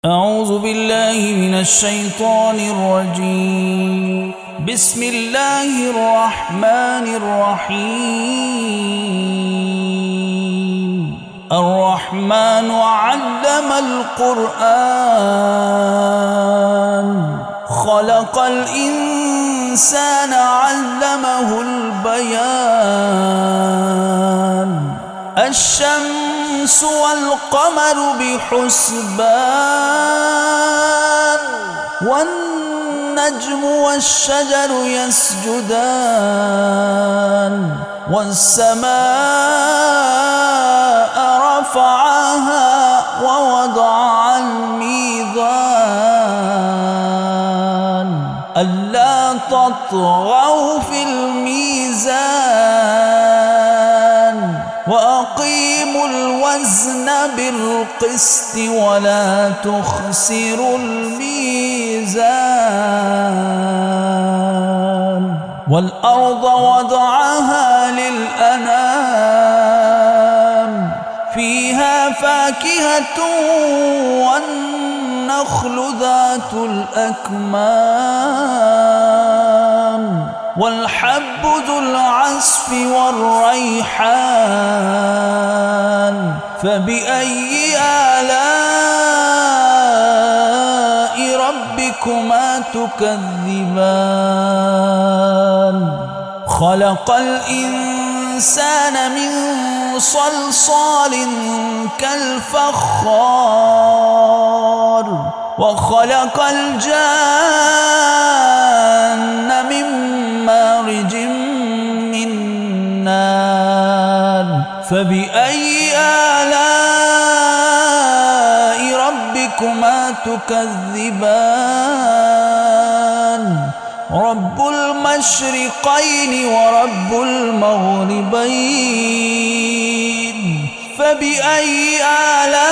أعوذ بالله من الشيطان الرجيم. بسم الله الرحمن الرحيم. الرحمن علم القرآن خلق الإنسان علمه البيان. الشمس والقمر بحسبان والنجم والشجر يسجدان والسماء رفعها ووضع الميزان ألا تطغوا في الميزان وأقيموا الوزن بالقسط ولا تخسروا الميزان. والأرض وضعها للأنام فيها فاكهة والنخل ذات الأكمام والحب ذو العصف والريحان. فبأي آلاء ربكما تكذبان. خلق الإنسان من صلصال كالفخار وخلق الجان من مارج من نار. فبأي آلاء ربكما تكذبان. رب المشرقين ورب المغربين. فبأي آلاء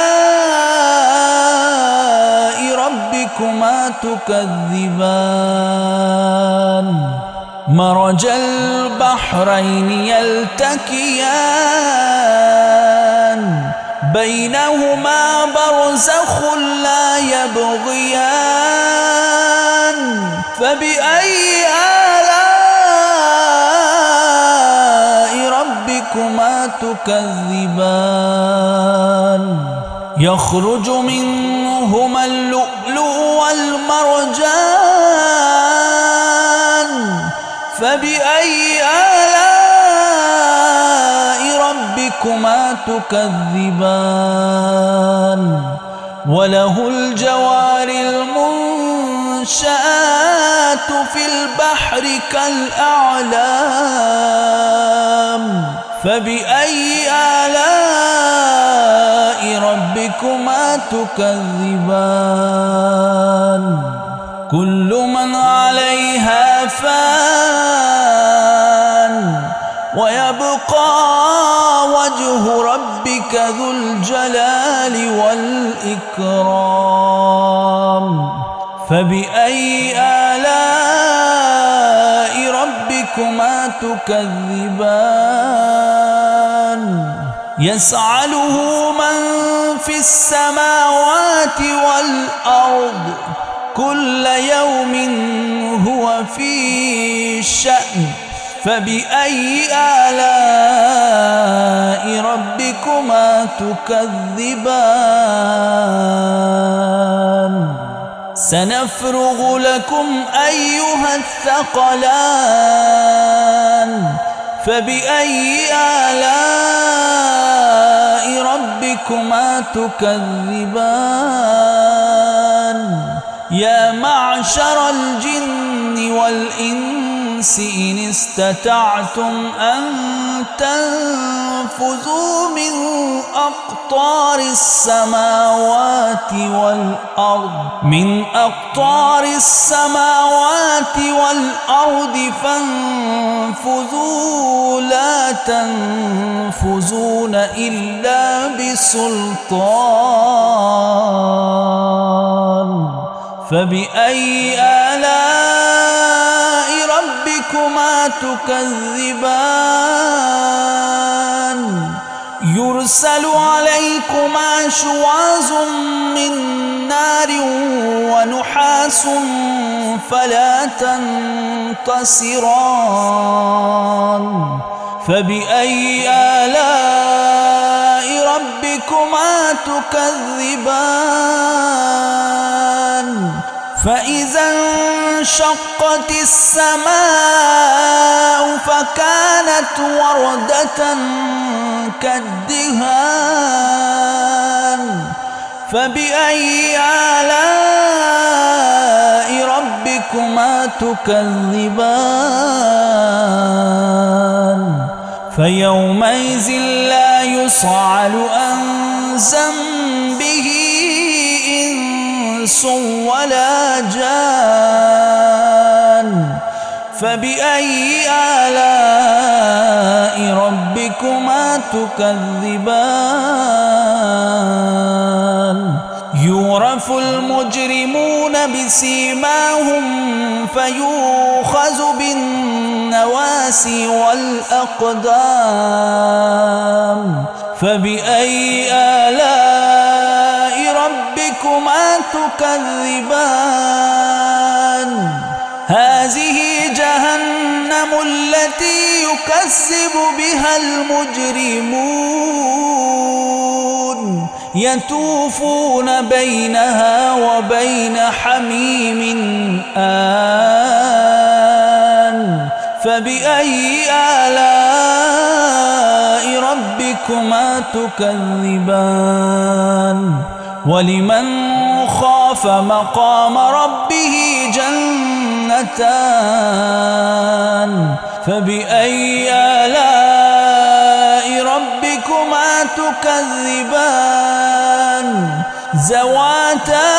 ربكما تكذبان. مرج البحرين يلتقيان بينهما برزخ لا يبغيان. فبأي آلاء ربكما تكذبان. يخرج منهما اللؤلؤ والمرجان. فبأي آلاء ربكما تكذبان. وله الجوار المنشآت في البحر كالأعلام. فبأي آلاء ربكما تكذبان. كل من عليها فان ويبقى وجه ربك ذو الجلال والإكرام. فبأي آلاء ربكما تكذبان. يسأله من في السماوات والأرض كل يوم هو في شأن. فبأي آلاء ربكما تكذبان. سنفرغ لكم أيها الثقلان. فبأي آلاء ربكما تكذبان. يا معشر الجن والإنس إن استطعتم أن تنفذوا من أقطار السماوات والأرض فانفذوا لا تنفذون إلا بسلطان. فبأي آلاء ربكما تكذبان. يرسل عليكما شواظ من نار نار ونحاس فلا تنتصران فبأي آلاء ربكما تكذبان فإذا انشقت السماء فكانت وردة كالدهان فبأي آلاء ربكما تكذبان فيومئذ لا يسأل عن ذنبه إنس ولا جان فبأي آلاء ربكما تكذبان يعرف المجرمون بسيماهم فيؤخذ بالنواسي والأقدام فبأي آلاء ربكما تكذبان هذه جهنم التي يكذب بها المجرمون يطوفون بينها وبين حميم آن فبأي آلاء ربكما تكذبان ولمن خاف مقام ربه جنتان فبأي آلاء ربكما تكذبان ذواتا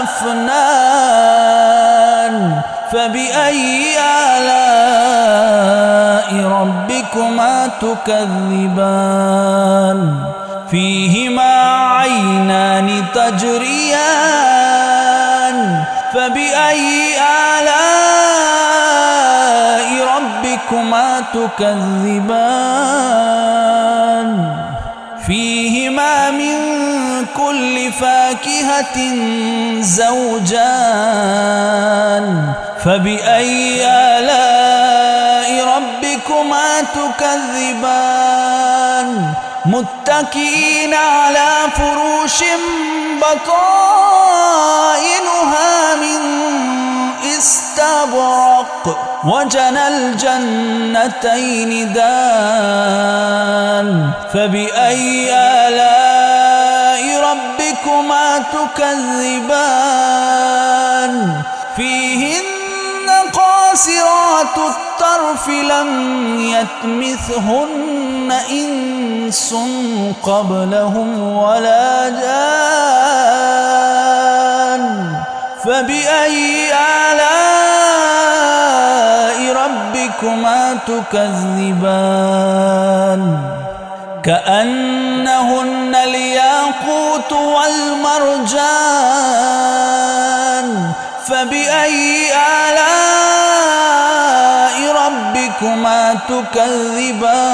أفنان فبأي آلاء ربكما تكذبان فيهما عينان تجريان فبأي آلاء ربكما تكذبان فيهما من كل فاكهة زوجان فبأي آلاء ربكما تكذبان متكئين على فروش بطائنها من استبرق وجنى الجنتين دان فبأي آلاء ربكما تكذبان فيهن قاصرات الطرف لم يطمثهن إنس قبلهم ولا جان فبأي آلاء ربكما تكذبان كأنهن الياقوت والمرجان فبأي آلاء ربكما تكذبان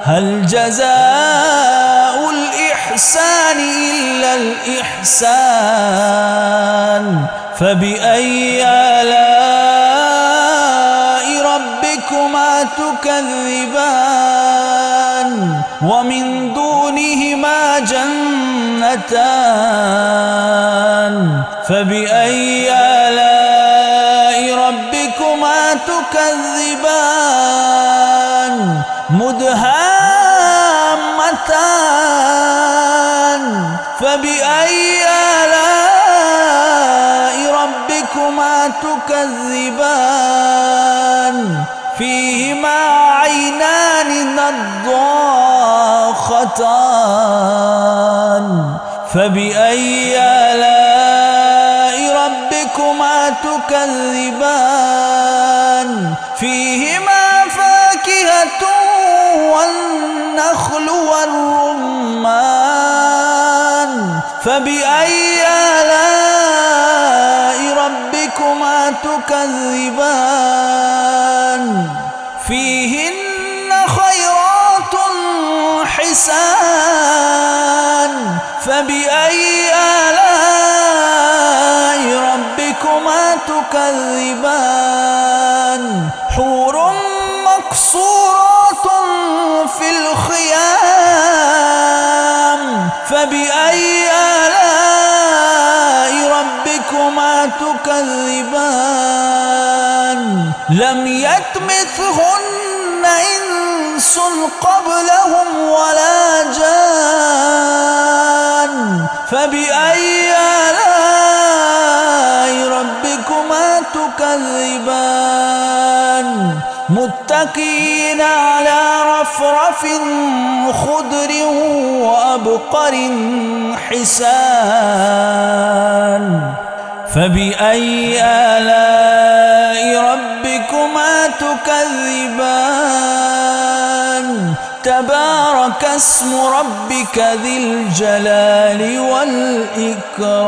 هل جزاء الإحسان إلا الإحسان فبأي آلاء ربكما تكذبان ومن دونهما جنتان فبأي آلاء ربكما تكذبان مدهامتان فبأي آلاء ربكما تكذبان فيهما عينان نضاختان فبأي آلاء ربكما تكذبان فيهما فاكهة والنخل والرمان فبأي آلاء ربكما تكذبان فيهن خيرات حسان فبأي آلاء ربكما تكذبان حور مقصورات في الخيام فبأي آلاء ربكما تكذبان لم يطمثهن إنس قبلهم ولا جان فبأي آلاء ربكما تكذبان متكئين على رفرف خضر وأبقر حسان فبأي آلاء ربكما تكذبان تبارك اسم ربك ذي الجلال والإكرام